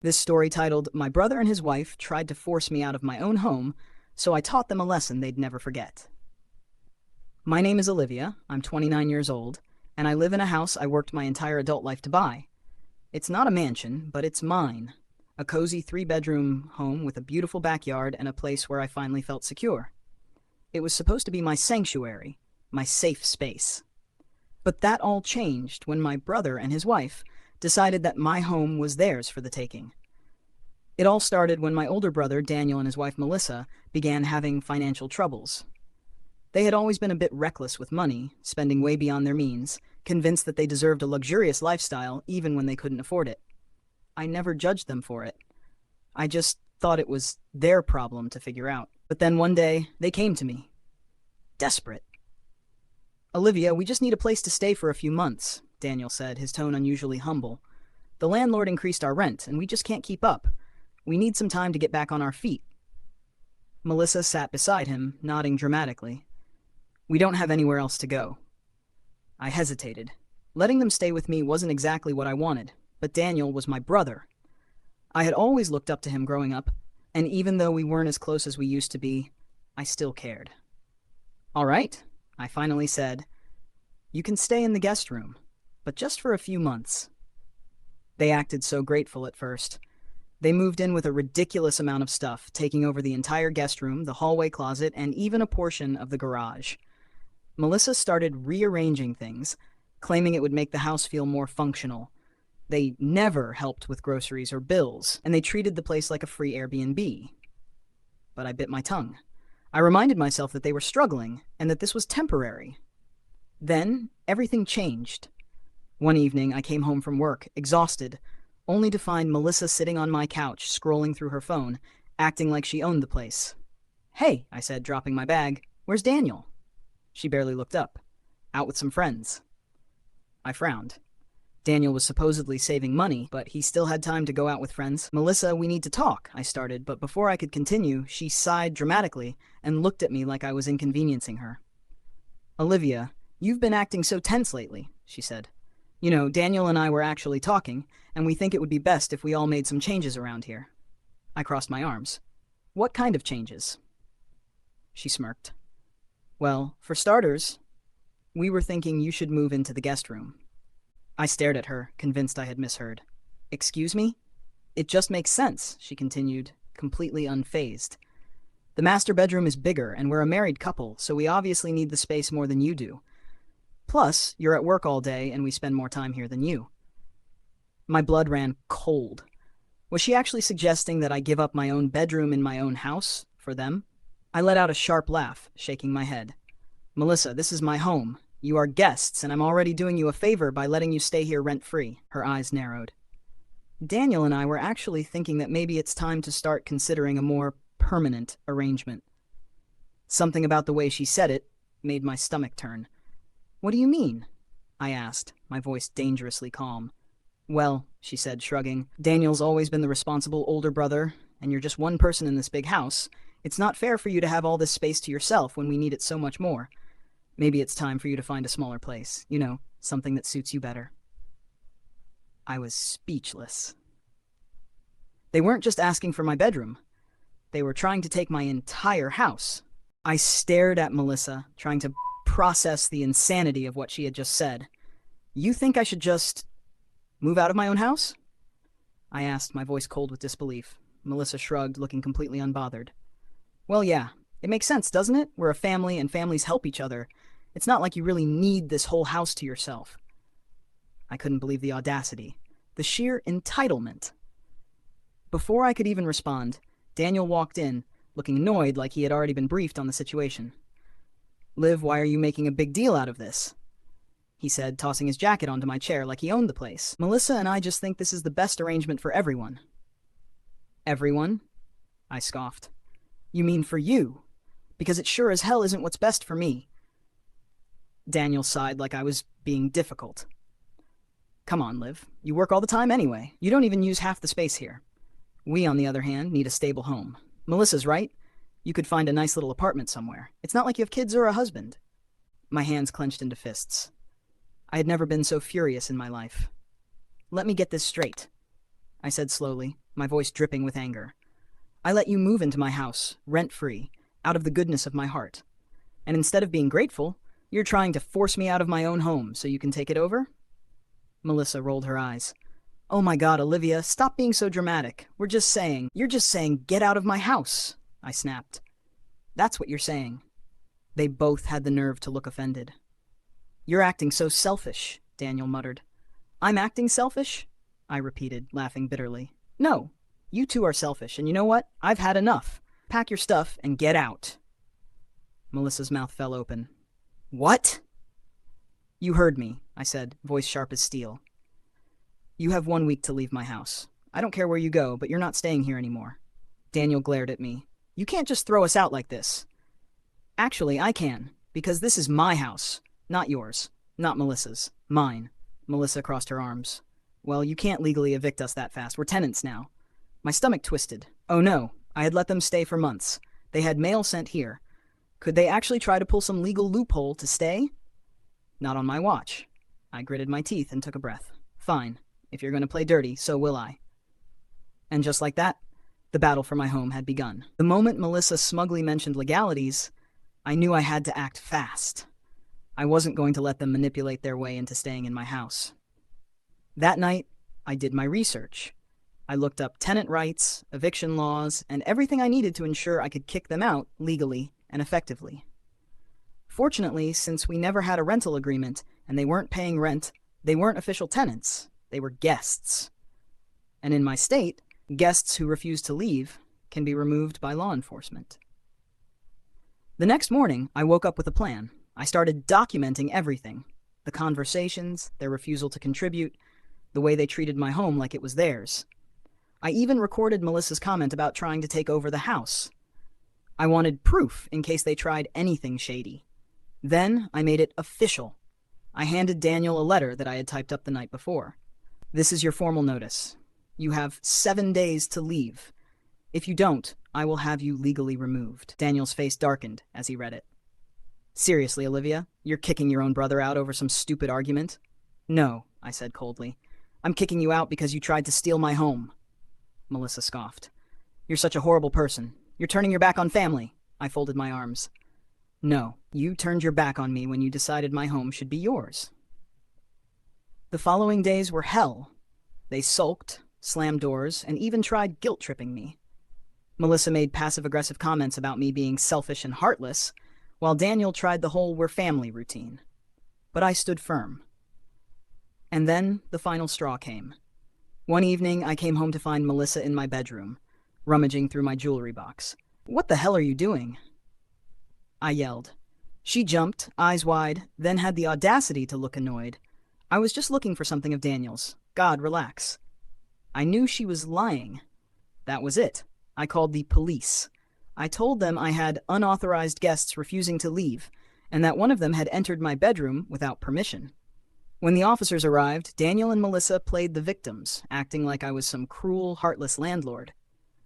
This story titled, "My Brother and His Wife Tried to Force Me Out of My Own Home, so I Taught Them a Lesson They'd Never Forget." My name is Olivia, I'm 29 years old, and I live in a house I worked my entire adult life to buy. It's not a mansion, but it's mine. A cozy 3-bedroom home with a beautiful backyard and a place where I finally felt secure. It was supposed to be my sanctuary, my safe space. But that all changed when my brother and his wife decided that my home was theirs for the taking. It all started when my older brother, Daniel, and his wife, Melissa, began having financial troubles. They had always been a bit reckless with money, spending way beyond their means, convinced that they deserved a luxurious lifestyle even when they couldn't afford it. I never judged them for it. I just thought it was their problem to figure out. But then one day, they came to me. Desperate. "Olivia, we just need a place to stay for a few months," Daniel said, his tone unusually humble. "The landlord increased our rent, and we just can't keep up. We need some time to get back on our feet." Melissa sat beside him, nodding dramatically. "We don't have anywhere else to go." I hesitated. Letting them stay with me wasn't exactly what I wanted, but Daniel was my brother. I had always looked up to him growing up, and even though we weren't as close as we used to be, I still cared. "All right," I finally said, "you can stay in the guest room, but just for a few months." They acted so grateful at first. They moved in with a ridiculous amount of stuff, taking over the entire guest room, the hallway closet, and even a portion of the garage. Melissa started rearranging things, claiming it would make the house feel more functional. They never helped with groceries or bills, and they treated the place like a free Airbnb. But I bit my tongue. I reminded myself that they were struggling, and that this was temporary. Then, everything changed. One evening, I came home from work, exhausted, only to find Melissa sitting on my couch, scrolling through her phone, acting like she owned the place. "Hey," I said, dropping my bag, "where's Daniel?" She barely looked up. "Out with some friends." I frowned. Daniel was supposedly saving money, but he still had time to go out with friends. "Melissa, we need to talk," I started, but before I could continue, she sighed dramatically and looked at me like I was inconveniencing her. "Olivia, you've been acting so tense lately," she said. "You know, Daniel and I were actually talking, and we think it would be best if we all made some changes around here." I crossed my arms. "What kind of changes?" She smirked. "Well, for starters, we were thinking you should move into the guest room." I stared at her, convinced I had misheard. "Excuse me?" "It just makes sense," she continued, completely unfazed. "The master bedroom is bigger, and we're a married couple, so we obviously need the space more than you do. Plus, you're at work all day, and we spend more time here than you." My blood ran cold. Was she actually suggesting that I give up my own bedroom in my own house for them? I let out a sharp laugh, shaking my head. "Melissa, this is my home. You are guests, and I'm already doing you a favor by letting you stay here rent-free." Her eyes narrowed. "Daniel and I were actually thinking that maybe it's time to start considering a more permanent arrangement." Something about the way she said it made my stomach turn. "What do you mean?" I asked, my voice dangerously calm. "Well," she said, shrugging, "Daniel's always been the responsible older brother, and you're just one person in this big house. It's not fair for you to have all this space to yourself when we need it so much more. Maybe it's time for you to find a smaller place, you know, something that suits you better." I was speechless. They weren't just asking for my bedroom. They were trying to take my entire house. I stared at Melissa, trying to process the insanity of what she had just said. "You think I should just move out of my own house?" I asked, my voice cold with disbelief. Melissa shrugged, looking completely unbothered. "Well, yeah. It makes sense, doesn't it? We're a family, and families help each other. It's not like you really need this whole house to yourself." I couldn't believe the audacity. The sheer entitlement. Before I could even respond, Daniel walked in, looking annoyed like he had already been briefed on the situation. "Liv, why are you making a big deal out of this?" he said, tossing his jacket onto my chair like he owned the place. "Melissa and I just think this is the best arrangement for everyone." "Everyone?" I scoffed. "You mean for you? Because it sure as hell isn't what's best for me." Daniel sighed like I was being difficult. "Come on, Liv. You work all the time anyway. You don't even use half the space here. We, on the other hand, need a stable home. Melissa's right. You could find a nice little apartment somewhere. It's not like you have kids or a husband." My hands clenched into fists. I had never been so furious in my life. "Let me get this straight. I said slowly, my voice dripping with anger. I let you move into my house, rent-free, out of the goodness of my heart. And instead of being grateful, you're trying to force me out of my own home so you can take it over? Melissa rolled her eyes. Oh my God, Olivia, stop being so dramatic. You're just saying, get out of my house, I snapped. That's what you're saying. They both had the nerve to look offended. You're acting so selfish, Daniel muttered. I'm acting selfish? I repeated, laughing bitterly. No, you two are selfish, and you know what? I've had enough. Pack your stuff and get out. Melissa's mouth fell open. What? You heard me, I said, voice sharp as steel. You have 1 week to leave my house. I don't care where you go, but you're not staying here anymore. Daniel glared at me. You can't just throw us out like this. Actually, I can, because this is my house, not yours, not Melissa's, mine. Melissa crossed her arms. Well, you can't legally evict us that fast. We're tenants now. My stomach twisted. Oh no, I had let them stay for months. They had mail sent here. Could they actually try to pull some legal loophole to stay? Not on my watch. I gritted my teeth and took a breath. Fine. If you're going to play dirty, so will I. And just like that, the battle for my home had begun. The moment Melissa smugly mentioned legalities, I knew I had to act fast. I wasn't going to let them manipulate their way into staying in my house. That night, I did my research. I looked up tenant rights, eviction laws, and everything I needed to ensure I could kick them out legally and effectively. Fortunately, since we never had a rental agreement and they weren't paying rent, they weren't official tenants. They were guests. And in my state, guests who refuse to leave can be removed by law enforcement. The next morning, I woke up with a plan. I started documenting everything. The conversations, their refusal to contribute, the way they treated my home like it was theirs. I even recorded Melissa's comment about trying to take over the house. I wanted proof in case they tried anything shady. Then I made it official. I handed Daniel a letter that I had typed up the night before. This is your formal notice. You have 7 days to leave. If you don't, I will have you legally removed. Daniel's face darkened as he read it. Seriously, Olivia, you're kicking your own brother out over some stupid argument? No, I said coldly. I'm kicking you out because you tried to steal my home. Melissa scoffed. You're such a horrible person. You're turning your back on family. I folded my arms. No, you turned your back on me when you decided my home should be yours. The following days were hell. They sulked, slammed doors, and even tried guilt-tripping me. Melissa made passive-aggressive comments about me being selfish and heartless, while Daniel tried the whole we're family routine. But I stood firm. And then the final straw came. One evening, I came home to find Melissa in my bedroom, rummaging through my jewelry box. What the hell are you doing? I yelled. She jumped, eyes wide, then had the audacity to look annoyed. I was just looking for something of Daniel's. God, relax. I knew she was lying. That was it. I called the police. I told them I had unauthorized guests refusing to leave, and that one of them had entered my bedroom without permission. When the officers arrived, Daniel and Melissa played the victims, acting like I was some cruel, heartless landlord.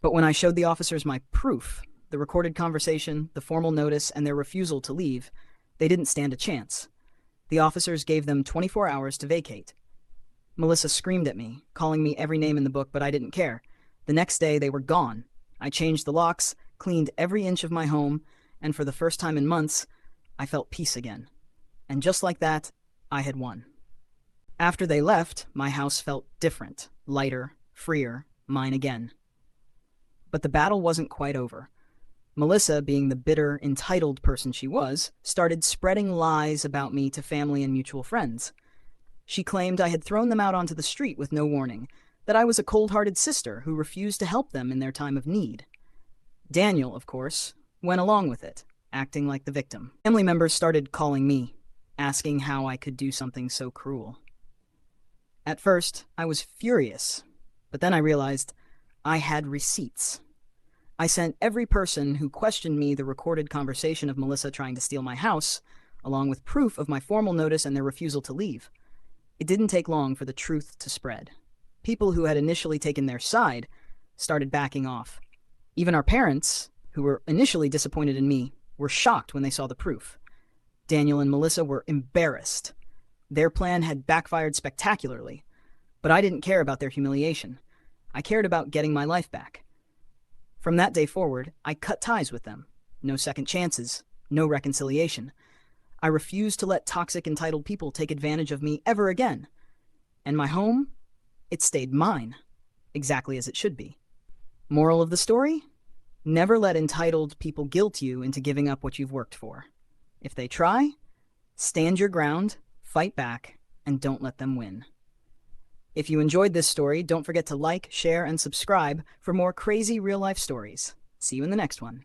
But when I showed the officers my proof, the recorded conversation, the formal notice, and their refusal to leave, they didn't stand a chance. The officers gave them 24 hours to vacate. Melissa screamed at me, calling me every name in the book, but I didn't care. The next day, they were gone. I changed the locks, cleaned every inch of my home, and for the first time in months, I felt peace again. And just like that, I had won. After they left, my house felt different, lighter, freer, mine again. But the battle wasn't quite over. Melissa, being the bitter, entitled person she was, started spreading lies about me to family and mutual friends. She claimed I had thrown them out onto the street with no warning, that I was a cold-hearted sister who refused to help them in their time of need. Daniel, of course, went along with it, acting like the victim. Family members started calling me, asking how I could do something so cruel. At first, I was furious, but then I realized I had receipts. I sent every person who questioned me the recorded conversation of Melissa trying to steal my house, along with proof of my formal notice and their refusal to leave. It didn't take long for the truth to spread. People who had initially taken their side started backing off. Even our parents, who were initially disappointed in me, were shocked when they saw the proof. Daniel and Melissa were embarrassed. Their plan had backfired spectacularly, but I didn't care about their humiliation. I cared about getting my life back. From that day forward, I cut ties with them. No second chances, no reconciliation. I refused to let toxic, entitled people take advantage of me ever again. And my home, it stayed mine, exactly as it should be. Moral of the story? Never let entitled people guilt you into giving up what you've worked for. If they try, stand your ground, fight back, and don't let them win. If you enjoyed this story, don't forget to like, share, and subscribe for more crazy real-life stories. See you in the next one.